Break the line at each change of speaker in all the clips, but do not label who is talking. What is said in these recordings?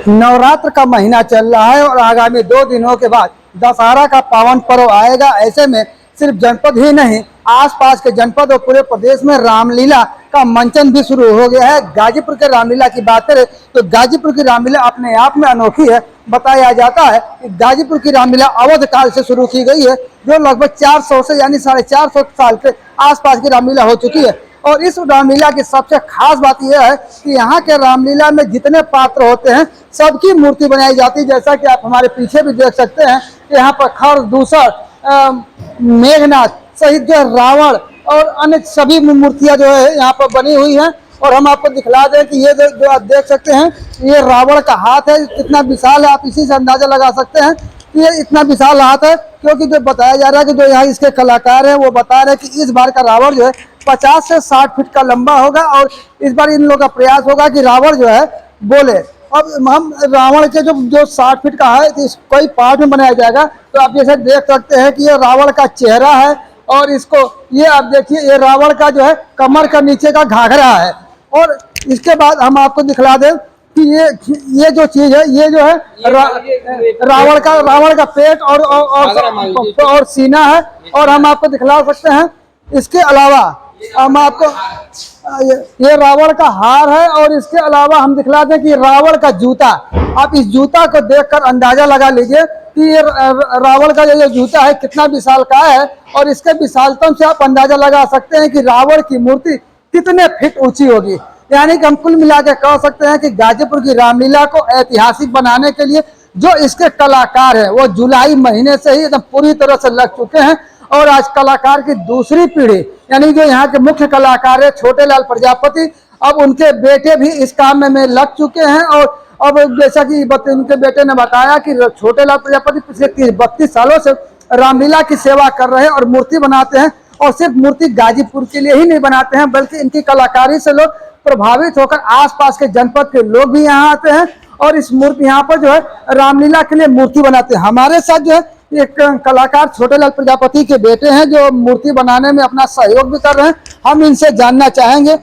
नवरात्र का महीना चल रहा है और आगामी 2 दिनों के बाद दशहरा का पावन पर्व आएगा। ऐसे में सिर्फ जनपद ही नहीं, आसपास के जनपद और पूरे प्रदेश में रामलीला का मंचन भी शुरू हो गया है। गाजीपुर के रामलीला की बात करें तो गाजीपुर की रामलीला अपने आप में अनोखी है। बताया जाता है कि गाजीपुर की रामलीला अवध काल से शुरू की गई है, जो लगभग 400 से यानी 450 साल के आसपास की रामलीला हो चुकी है। और इस रामलीला की सबसे खास बात यह है कि यहाँ के रामलीला में जितने पात्र होते हैं सबकी मूर्ति बनाई जाती है। जैसा कि आप हमारे पीछे भी देख सकते हैं, यहाँ पर खर, दूसर, मेघनाथ सहित जो रावण और अन्य सभी मूर्तियां जो है यहाँ पर बनी हुई हैं। और हम आपको दिखला दें कि ये जो आप देख सकते हैं, ये रावण का हाथ है। कितना विशाल है, आप इसी से अंदाजा लगा सकते हैं कि ये इतना विशाल हाथ है। क्योंकि जो बताया जा रहा है कि जो यहाँ इसके कलाकार हैं वो बता रहे हैं कि इस बार का रावण जो है 50 से 60 फीट का लंबा होगा। और इस बार इन लोगों का प्रयास होगा कि रावण जो है बोले। अब हम रावण के जो 60 फीट का है तो कई पार्ट में बनाया जाएगा। तो आप जैसे देख सकते हैं कि ये रावण का चेहरा है और इसको ये आप देखिए, ये रावण का जो है कमर का नीचे का घाघरा है। और इसके बाद हम आपको दिखला दें कि ये जो चीज है, ये जो है रावण का पेट और सीना है। और हम आपको दिखला सकते हैं, इसके अलावा हम आपको ये रावण का हार है। और इसके अलावा हम दिखला दें कि रावण का जूता, आप इस जूता को देखकर अंदाजा लगा लीजिए कि ये रावण का जो जूता है कितना विशाल का है। और इसके विशालतम से आप अंदाजा लगा सकते हैं कि रावण की मूर्ति कितने फीट ऊंची होगी। यानी कि हम कुल मिला के कह सकते हैं कि गाजीपुर की रामलीला को ऐतिहासिक बनाने के लिए जो इसके कलाकार हैं वो जुलाई महीने से ही एकदम पूरी तरह से लग चुके हैं। और आज कलाकार की दूसरी पीढ़ी यानी जो यहाँ के मुख्य कलाकार है छोटे लाल प्रजापति, अब उनके बेटे भी इस काम में लग चुके हैं। और अब जैसा कि उनके बेटे ने बताया कि छोटे लाल प्रजापति पिछले 30-32 सालों से रामलीला की सेवा कर रहे हैं और मूर्ति बनाते हैं। और सिर्फ मूर्ति गाजीपुर के लिए ही नहीं बनाते हैं, बल्कि इनकी कलाकारी से लोग प्रभावित होकर आसपास के जनपद के लोग भी यहाँ आते हैं और इस मूर्ति यहाँ पर जो है रामलीला के लिए मूर्ति बनाते हैं। हमारे साथ जो है एक कलाकार छोटे लाल प्रजापति के बेटे हैं जो मूर्ति बनाने में अपना सहयोग भी कर रहे हैं। हम इनसे जानना चाहेंगे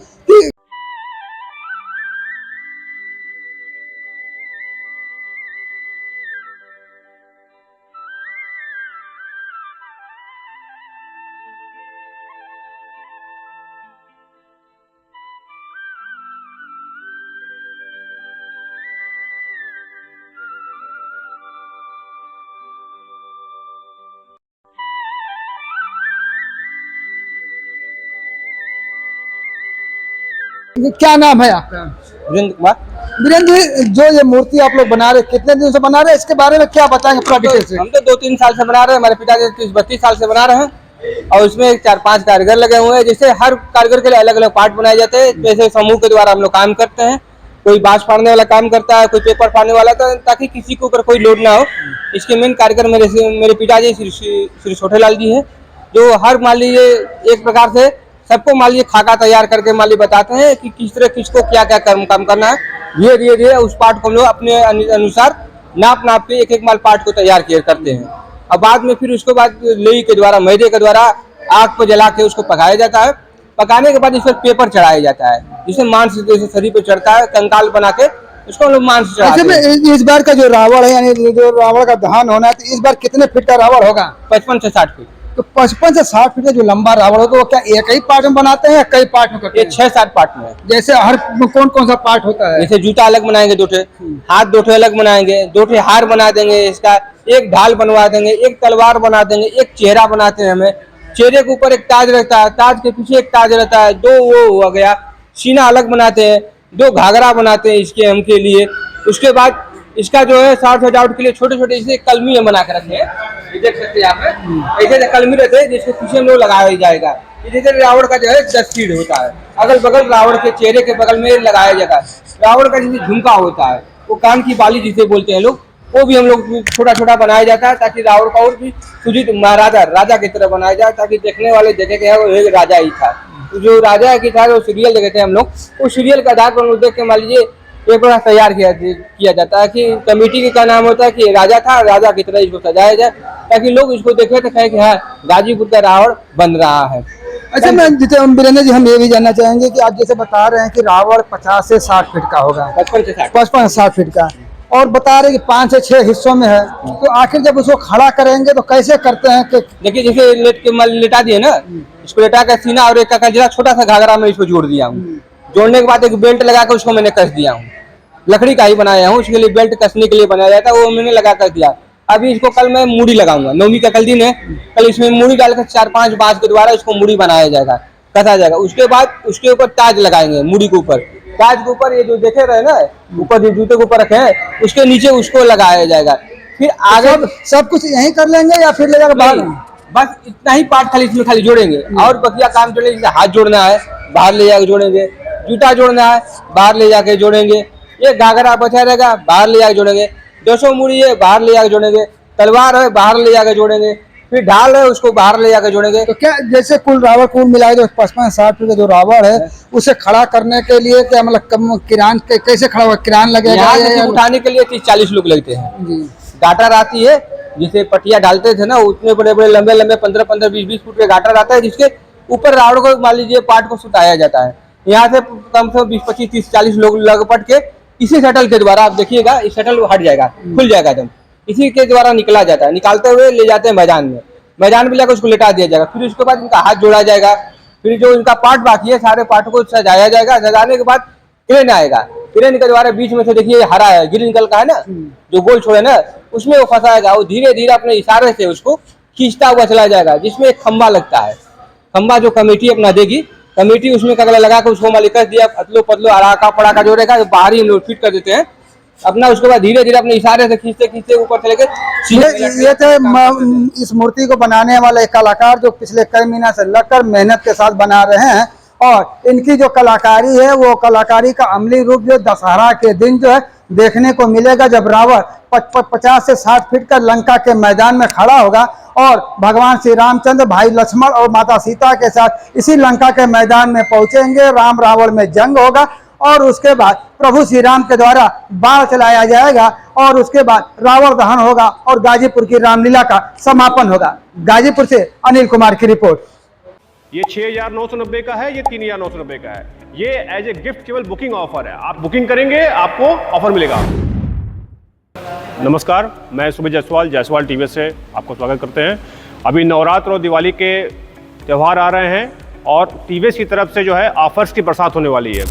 कि क्या नाम है आपका?
वीरेंद्र कुमार।
वीरेंद्र जी, जो ये मूर्ति आप लोग बना रहे, कितने दिन से बना रहे हैं, इसके बारे में क्या बताएंगे पूरा डिटेल से?
हम तो 2-3 साल से बना रहे हैं, हमारे पिताजी 30-32 साल से बना रहे हैं। और इसमें 4-5 कारीगर लगे हुए हैं। जैसे हर कारीगर के लिए अलग अलग पार्ट बनाए जाते हैं। जैसे समूह के द्वारा हम लोग काम करते हैं, कोई बांस फाड़ने वाला काम करता है, कोई पेपर फाड़ने वाला, ताकि किसी के ऊपर कोई लोड ना हो। इसके मेन कारीगर मेरे पिताजी श्री छोटे लाल जी है, जो हर मान लीजिए एक प्रकार से सबको मान लीजिए खाका तैयार करके मान लीजिए बताते हैं कि किस तरह किसको क्या क्या काम करना है। धीरे धीरे उस पार्ट को हम लोग अपने अनुसार नाप के एक माल पार्ट को तैयार करते हैं। और बाद में फिर उसके बाद लोई के द्वारा, मैदे के द्वारा आग पर जला के उसको पकाया जाता है। पकाने के बाद इस पर पेपर चढ़ाया जाता है, जिसे मांस जैसे शरीर पे चढ़ता है, कंकाल बना के उसको हम लोग मांस चढ़ाते हैं।
इस बार का जो रावण है, यानी जो रावण का दहन होना है, तो इस बार कितने फीट का रावण होगा?
55 से 60 फीट।
तो 55 से 60 फीट का जो लंबा रावण होगा वो क्या एक ही पार्ट में बनाते हैं या कई पार्ट में करते हैं?
6-7 पार्ट में।
जैसे हर कौन कौन सा पार्ट होता है?
जैसे जूता अलग बनाएंगे 2 ठे, हाथ 2 ठे अलग बनाएंगे, 2 ठे हार बना देंगे, इसका एक ढाल बनवा देंगे, एक तलवार बना देंगे, एक चेहरा बनाते हैं। हमें चेहरे के ऊपर एक ताज रहता है, ताज के पीछे एक ताज रहता है, 2 वो हो गया। सीना अलग बनाते हैं, 2 घाघरा बनाते हैं इसके हम के लिए। उसके बाद इसका जो है साज सजावट के लिए छोटे छोटे जैसे कलमी बना के रखे हैं, देख सकते हैं आप। ऐसे कलमी रहते हैं जिसके पीछे हम लोग लगाया जाएगा। जैसे रावण का जो है 10 फीट होता है, अगल बगल रावण के चेहरे के बगल में लगाया जाएगा। रावण का जैसे झुमका होता है, वो कान की बाली जिसे बोलते हैं लोग, वो भी हम लोग छोटा छोटा बनाया जाता है, ताकि रावण का और भी सुजित महाराजा राजा की तरह बनाया जाए, ताकि देखने वाले देखे कि वो एक राजा ही था। तो जो राजा की था वो सीरियल देखते हैं हम लोग, उस सीरियल के आधार पर देख के मान लीजिए एक बार तैयार किया जाता है कि कमेटी का नाम होता है कि राजा था, राजा की तरह इसको सजाया जाए, ताकि लोग इसको देखे तो कहे कि हाँ गाजीपुर का रावण बन रहा है।
अच्छा, मैं वीरेंद्र जी, हम ये भी जानना चाहेंगे कि आप जैसे बता रहे हैं कि रावण 50 से 60 फीट का होगा,
55 से 60
55-60 फीट का, और बता रहे कि 5 से 6 हिस्सों में है, तो आखिर जब उसको खड़ा करेंगे तो कैसे करते हैं कि
देखिए जैसे लेटा दिए ना, इसको लेटा कर सीना और एक का जरा छोटा सा घाघरा में इसको जोड़ दिया हूँ। जोड़ने के बाद एक बेल्ट लगा कर उसको मैंने कस दिया हूँ। लकड़ी का ही बनाया हूँ, उसके लिए बेल्ट कसने के लिए बनाया जाता है, वो मैंने लगा कर दिया। अभी इसको कल मैं मूड़ी लगाऊंगा, 9वीं का कल दिन है, कल इसमें मूड़ी डालकर 4-5 बांस के द्वारा इसको मूड़ी बनाया जाएगा, कसा जाएगा। उसके बाद उसके ऊपर ताज लगाएंगे, मूड़ी के ऊपर ताज के ऊपर ये जो देखे रहे ना ऊपर जूते के ऊपर रखे हैं उसके नीचे उसको लगाया जाएगा। फिर आगे
सब कुछ यहीं कर लेंगे या फिर ले जाकर बाहर?
बस इतना ही पार्ट खाली इसमें खाली जोड़ेंगे और बकिया काम जोड़ेंगे। जैसे हाथ जोड़ना है बाहर ले जाकर जोड़ेंगे, जूता जोड़ना है बाहर ले जाके जोड़ेंगे, ये घाघरा बचा रहेगा बाहर ले जाकर जोड़ेंगे, 200 मूड़ी है बाहर ले जाकर जोड़ेंगे, तलवार है बाहर ले जाकर जोड़ेंगे, फिर ढाल है उसको बाहर ले जाकर जोड़ेंगे।
तो क्या जैसे कुल रावण कुल मिलाए जो 55-60 फीट का जो रावण है उसे खड़ा करने के लिए क्या मतलब कम किरान कैसे खड़ा हुआ, किरान लगेगा?
यहाँ से उठाने के लिए 30-40 लोग लगते हैं जी। गाटर आती है जिसे पटिया डालते थे ना, उतने बड़े बड़े लंबे लंबे 15-15 20-20 फुट के गाटर आता है जिसके ऊपर रावण को मान लीजिए पार्ट को सुताया जाता है। यहाँ से कम से कम 20-25-30-40 लोग लग पट के इसी शटल के द्वारा आप देखिएगा इस शटल हट जाएगा, खुल जाएगा एकदम, इसी के द्वारा निकला जाता है। निकालते हुए ले जाते हैं मैदान में, मैदान में जाकर उसको लेटा दिया जाएगा। फिर उसके बाद इनका हाथ जोड़ा जाएगा, फिर जो इनका पार्ट बाकी है सारे पार्ट को सजाया जाएगा। सजाने के बाद क्रेन आएगा, क्रेन के द्वारा बीच में से देखिए हरा है गिर निकल का है ना, जो गोल छोड़े ना उसमें वो फंसाएगा, वो धीरे धीरे अपने इशारे से उसको खींचता हुआ चला जाएगा। जिसमें एक खंबा लगता है, खंबा जो कमेटी अपना देगी, कमेटी उसमें कगला लगा कर उसको मालिक दिया पतलो पतलो अड़ाका पड़ाका जोड़ेगा, बाहर ही हम लोग फिट कर देते हैं अपना। उसके बाद धीरे धीरे अपने इशारे से खींचते खींचते ऊपर चले गए।
ये थे इस मूर्ति को बनाने वाले कलाकार जो पिछले कई महीना से लगकर मेहनत के साथ बना रहे हैं, और इनकी जो कलाकारी है वो कलाकारी का अमली रूप जो दशहरा के दिन जो है देखने को मिलेगा, जब रावण 50 से 60 फीट का लंका के मैदान में खड़ा होगा और भगवान श्री रामचंद्र भाई लक्ष्मण और माता सीता के साथ इसी लंका के मैदान में पहुंचेंगे। राम रावण में जंग होगा और उसके बाद प्रभु श्री राम के द्वारा बाण चलाया जाएगा और उसके बाद रावण दहन होगा और गाजीपुर की रामलीला का समापन होगा। गाजीपुर से अनिल कुमार की रिपोर्ट।
ये 6,990 का है, ये 3,990 का है। ये एज ए गिफ्ट केवल बुकिंग ऑफर है, आप बुकिंग करेंगे आपको ऑफर मिलेगा। नमस्कार, मैं सुमित जायसवाल टीवीएस से आपको स्वागत करते हैं। अभी नवरात्र और दिवाली के त्यौहार आ रहे हैं और टीवीएस की तरफ से जो है ऑफर्स की बरसात होने वाली है।